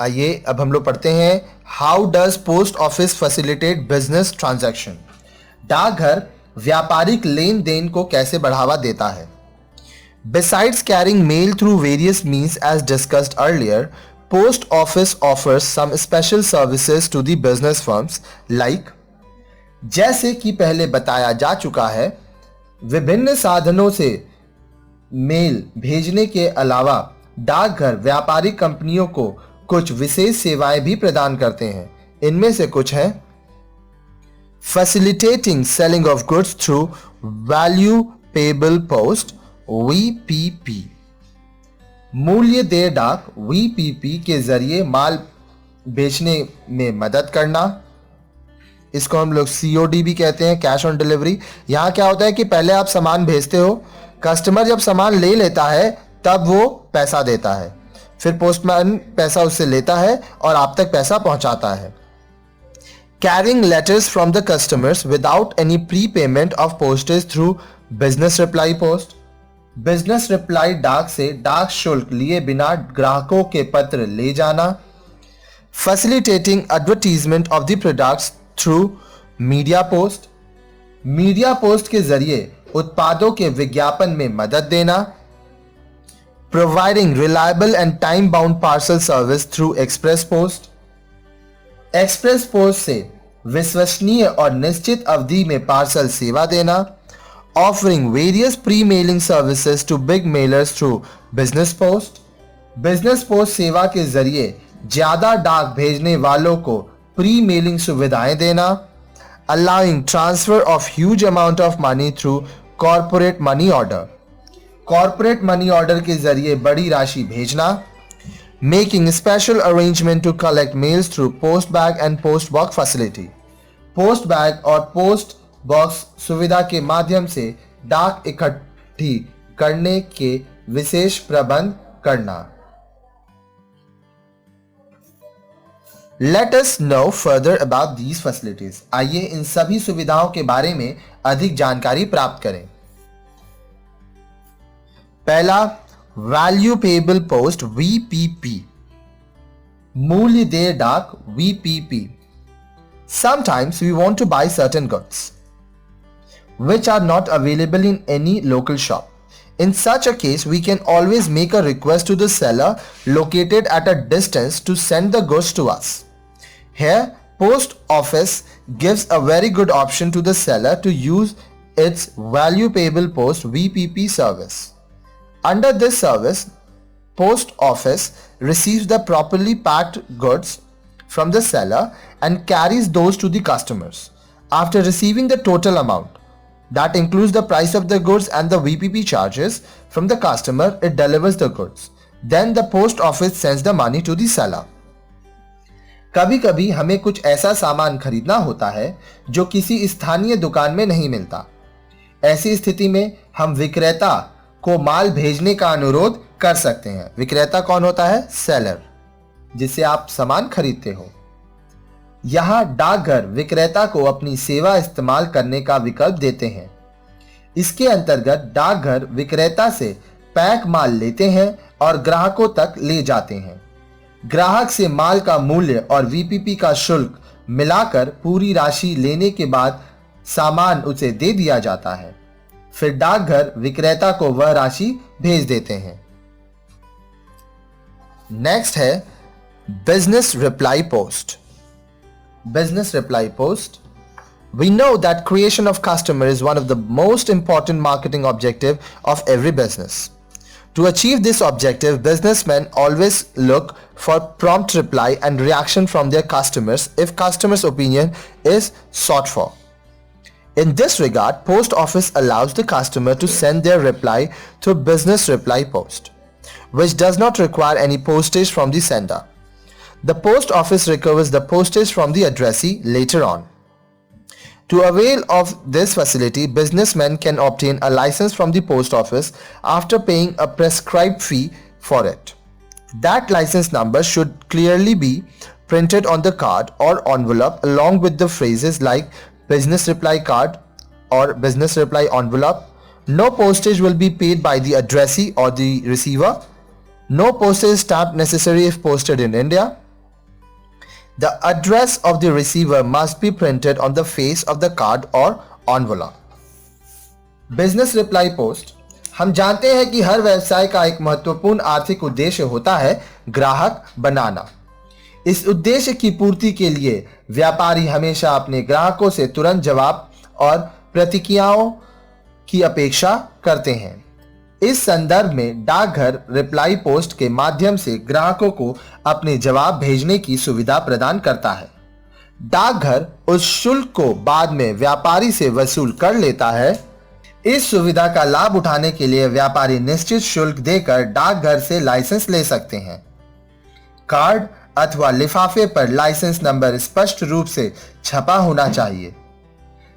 आइए अब हम लोग पढ़ते हैं how does post office facilitate business transaction. डाकघर व्यापारिक लेन देन को कैसे बढ़ावा देता है। Besides carrying mail through various means as discussed earlier, post office offers some special services to the business firms like जैसे कि पहले बताया जा चुका है, विभिन्न साधनों से मेल भेजने के अलावा डाकघर व्यापारिक कंपनियों को कुछ विशेष सेवाएं भी प्रदान करते हैं। इनमें से कुछ हैं facilitating selling of goods through value payable post VPP, मूल्य देय डाक VPP के जरिए माल बेचने में मदद करना। इसको हम लोग COD भी कहते हैं, कैश ऑन डिलीवरी। यहां क्या होता है कि पहले आप सामान भेजते हो, कस्टमर जब सामान ले लेता है तब वो पैसा देता है, फिर पोस्टमैन पैसा उससे लेता है और आप तक पैसा पहुंचाता है। Carrying letters from the customers without any pre payment of postage through business reply post, business reply डाक से डाक शुल्क लिए बिना ग्राहकों के पत्र ले जाना। Facilitating advertisement of the products through media post, media post के जरिए उत्पादों के विज्ञापन में मदद देना। Providing reliable and time bound parcel service through express post, express post से विश्वसनीय और निश्चित अवधि में पार्सल सेवा देना। Offering various pre-mailing services to big mailers through business post, business post सेवा के जरिए ज्यादा डाक भेजने वालों को प्री मेलिंग सुविधाएं देना। Allowing transfer of huge amount of money through corporate money order, corporate money order के जरिए बड़ी राशि भेजना। Making special arrangement to collect mails through post bag and post box facility, post bag और post box सुविधा के माध्यम से डाक इकट्ठी करने के विशेष प्रबंध करना। Let us know further about these facilities. आइए इन सभी सुविधाओं के बारे में अधिक जानकारी प्राप्त करें। पहला, वैल्यू पेबल पोस्ट VPP, मूल्य देय डाक VPP। Sometimes we want to buy certain goods which are not available in any local shop. In such a case, we can always make a request to the seller located at a distance to send the goods to us. Here, post office gives a very good option to the seller to use its value payable post VPP service. Under this service, post office receives the properly packed goods from the seller and carries those to the customers. After receiving the total amount, that includes the price of the goods and the VPP charges from the customer, it delivers the goods. Then the post office sends the money to the seller. कभी कभी हमें कुछ ऐसा सामान खरीदना होता है जो किसी स्थानीय दुकान में नहीं मिलता। ऐसी स्थिति में हम विक्रेता को माल भेजने का अनुरोध कर सकते हैं। विक्रेता कौन होता है? सेलर, जिससे आप सामान खरीदते हो। यहां डाकघर विक्रेता को अपनी सेवा इस्तेमाल करने का विकल्प देते हैं। इसके अंतर्गत डाकघर विक्रेता से पैक माल लेते हैं और ग्राहकों तक ले जाते हैं। ग्राहक से माल का मूल्य और VPP का शुल्क मिलाकर पूरी राशि लेने के बाद सामान उसे दे दिया जाता है। फिर डाकघर विक्रेता को वह राशि भेज देते हैं। नेक्स्ट है business reply post. Business reply post. We know that creation of customer is one of the most important marketing objective of every business. To achieve this objective, businessmen always look for prompt reply and reaction from their customers if customers' opinion is sought for. In this regard, post office allows the customer to send their reply through business reply post, which does not require any postage from the sender. The post office recovers the postage from the addressee later on. To avail of this facility, businessmen can obtain a license from the post office after paying a prescribed fee for it. That license number should clearly be printed on the card or envelope along with the phrases like business reply card or business reply envelope. No postage will be paid by the addressee or the receiver. No postage stamp necessary if posted in India. The address of the receiver must be printed on the face of the card or envelope. Business reply post. हम जानते हैं कि हर व्यवसाय का एक महत्वपूर्ण आर्थिक उद्देश्य होता है ग्राहक बनाना। इस उद्देश्य की पूर्ति के लिए व्यापारी हमेशा अपने ग्राहकों से तुरंत जवाब और प्रतिक्रियाओं की अपेक्षा करते हैं। इस संदर्भ में डाकघर रिप्लाई पोस्ट के माध्यम से ग्राहकों को अपने जवाब भेजने की सुविधा प्रदान करता है। डाकघर उस शुल्क को बाद में व्यापारी से वसूल कर लेता है। इस सुविधा का लाभ उठाने के लिए व्यापारी निश्चित शुल्क देकर डाकघर से लाइसेंस ले सकते हैं। कार्ड अथवा लिफाफे पर लाइसेंस नंबर स्पष्ट रूप से छपा होना चाहिए।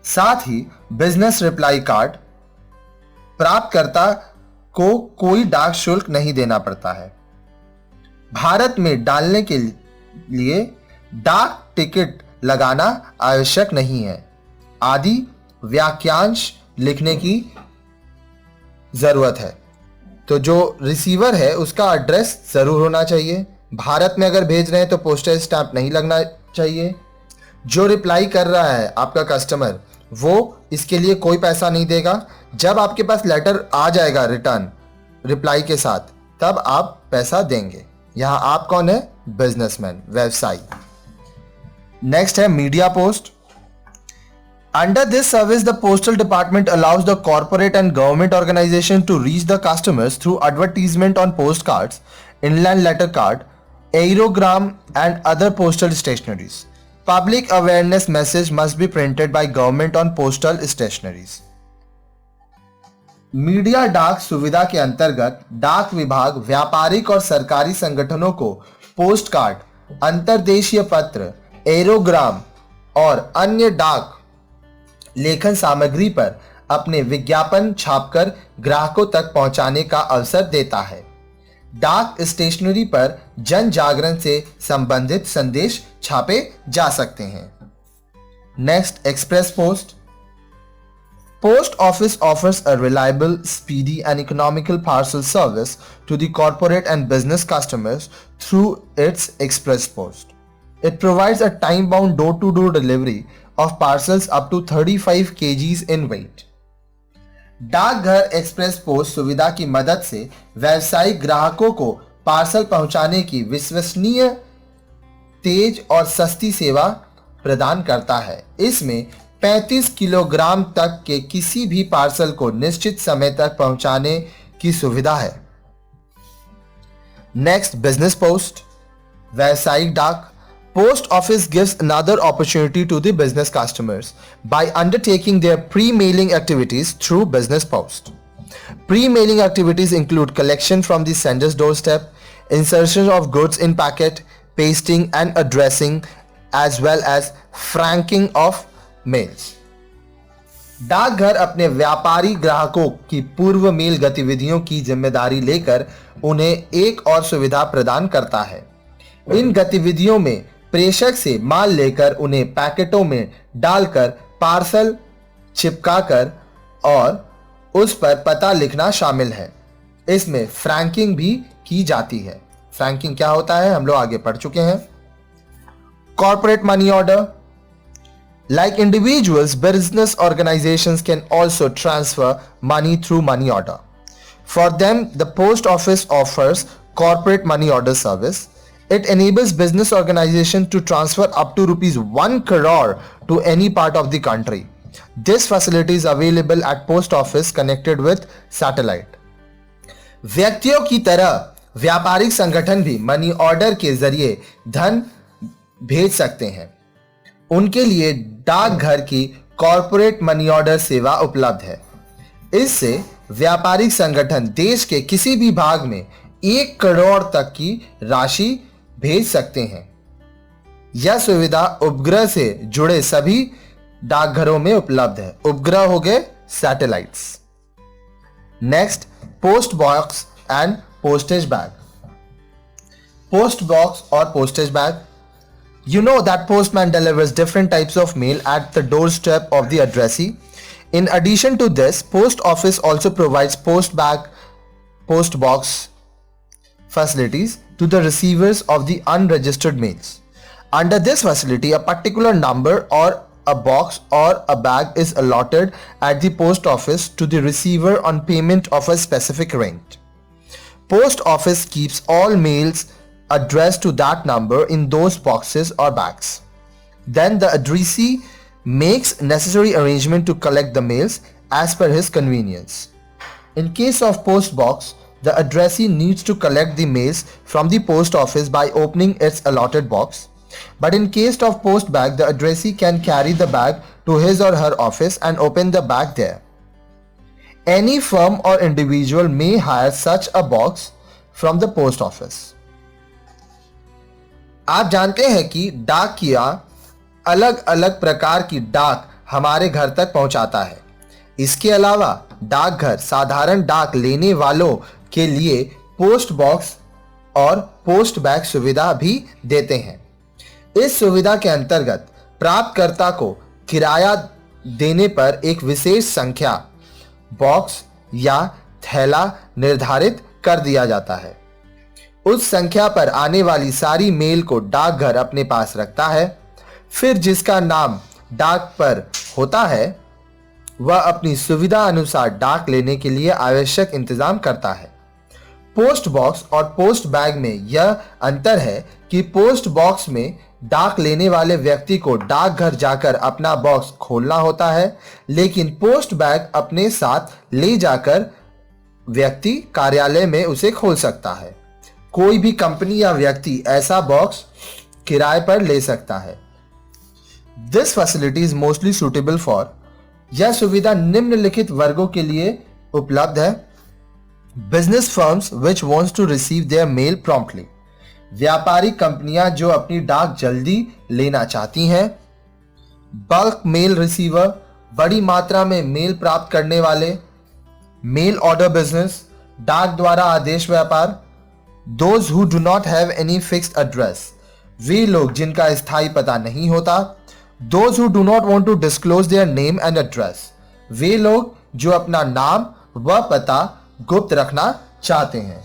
साथ ही बिजनेस रिप्लाई कार्ड प्राप्तकर्ता को कोई डाक शुल्क नहीं देना पड़ता है। भारत में डालने के लिए डाक टिकट लगाना आवश्यक नहीं है आदि वाक्यांश लिखने की जरूरत है। तो जो रिसीवर है उसका एड्रेस जरूर होना चाहिए। भारत में अगर भेज रहे हैं तो पोस्टल स्टैंप नहीं लगना चाहिए। जो रिप्लाई कर रहा है आपका कस्टमर वो इसके लिए कोई पैसा नहीं देगा। जब आपके पास लेटर आ जाएगा रिटर्न रिप्लाई के साथ तब आप पैसा देंगे। यहां आप कौन है? बिजनेसमैन, व्यवसायी। नेक्स्ट है media post. Under this service the postal department allows the corporate and government organization to reach the customers through advertisement on post cards, inland letter card, aerogram and other postal stationeries. Public awareness message must be printed by government on postal stationeries. Media डाक सुविधा के अंतर्गत डाक विभाग व्यापारिक और सरकारी संगठनों को पोस्ट कार्ड, अंतर्देशीय पत्र, एरोग्राम और अन्य डाक लेखन सामग्री पर अपने विज्ञापन छापकर ग्राहकों तक पहुंचाने का अवसर देता है। डाक स्टेशनरी पर जन जागरण से संबंधित संदेश छापे जा सकते हैं। Next, express post. Post office offers a reliable, speedy and economical parcel service to the corporate and business customers through its express post. It provides a time-bound door-to-door delivery of parcels up to 35 kgs in weight. डाकघर express post सुविधा की मदद से व्यावसायिक ग्राहकों को parcel पहुंचाने की विश्वसनीय, तेज और सस्ती सेवा प्रदान करता है। इसमें 35 किलोग्राम तक के किसी भी पार्सल को निश्चित समय तक पहुंचाने की सुविधा है। नेक्स्ट, बिजनेस पोस्ट, व्यावसायिक डाक। Post office gives another opportunity to the business customers by undertaking their pre-mailing activities through business post. Pre-mailing activities include collection from the sender's doorstep, insertion of goods in packet, pasting and addressing, as well as franking of mails. डाकघर अपने व्यापारी ग्राहकों की पूर्व mail गतिविधियों की जिम्मेदारी लेकर उन्हें एक और सुविधा प्रदान करता है। इन गतिविधियों में प्रेषक से माल लेकर उन्हें पैकेटों में डालकर पार्सल चिपकाकर और उस पर पता लिखना शामिल है। इसमें फ्रैंकिंग भी की जाती है। फ्रैंकिंग क्या होता है हम लोग आगे पढ़ चुके हैं। Corporate money order. Like individuals, business organizations can also transfer money through money order. For them, the post office offers corporate money order service. It enables business organizations to transfer up to rupees 1 crore to any part of the country. This facility is available at post office connected with satellite. व्यक्तियों की तरह व्यापारिक संगठन भी money order के जरिए धन भेज सकते हैं। उनके लिए डाकघर की कॉर्पोरेट मनी ऑर्डर सेवा उपलब्ध है। इससे व्यापारिक संगठन देश के किसी भी भाग में 1 करोड़ तक की राशि भेज सकते हैं। यह सुविधा उपग्रह से जुड़े सभी डाकघरों में उपलब्ध है। उपग्रह हो गए satellites. Next, post box and postage bag. Post box और postage bag. You know that postman delivers different types of mail at the doorstep of the addressee. In addition to this, post office also provides post bag, post box facilities to the receivers of the unregistered mails. Under this facility, a particular number or a box or a bag is allotted at the post office to the receiver on payment of a specific rent. Post office keeps all mails addressed to that number in those boxes or bags. Then the addressee makes necessary arrangement to collect the mails as per his convenience. In case of post box, the addressee needs to collect the mails from the post office by opening its allotted box. But in case of post bag, the addressee can carry the bag to his or her office and open the bag there. Any firm or individual may hire such a box from the post office. आप जानते हैं कि डाकिया अलग अलग प्रकार की डाक हमारे घर तक पहुंचाता है। इसके अलावा डाकघर साधारण डाक लेने वालों के लिए पोस्ट बॉक्स और पोस्ट बैग सुविधा भी देते हैं। इस सुविधा के अंतर्गत प्राप्तकर्ता को किराया देने पर एक विशेष संख्या बॉक्स या थैला निर्धारित कर दिया जाता है। उस संख्या पर आने वाली सारी मेल को डाकघर अपने पास रखता है। फिर जिसका नाम डाक पर होता है वह अपनी सुविधा अनुसार डाक लेने के लिए आवश्यक इंतजाम करता है। पोस्ट बॉक्स और पोस्ट बैग में यह अंतर है कि पोस्ट बॉक्स में डाक लेने वाले व्यक्ति को डाकघर जाकर अपना बॉक्स खोलना होता है, लेकिन पोस्ट बैग अपने साथ ले जाकर व्यक्ति कार्यालय में उसे खोल सकता है। कोई भी कंपनी या व्यक्ति ऐसा बॉक्स किराए पर ले सकता है। This facility is mostly suitable for, यह सुविधा निम्नलिखित वर्गों के लिए उपलब्ध है। Business firms which wants to receive their mail promptly, व्यापारिक कंपनियां जो अपनी डाक जल्दी लेना चाहती हैं। बल्क मेल रिसीवर, बड़ी मात्रा में मेल प्राप्त करने वाले। मेल ऑर्डर बिजनेस, डाक द्वारा आदेश व्यापार। Those who do not have any fixed address, वे लोग जिनका स्थायी पता नहीं होता। Those who do not want to disclose their name and address, वे लोग जो अपना नाम व पता गुप्त रखना चाहते हैं।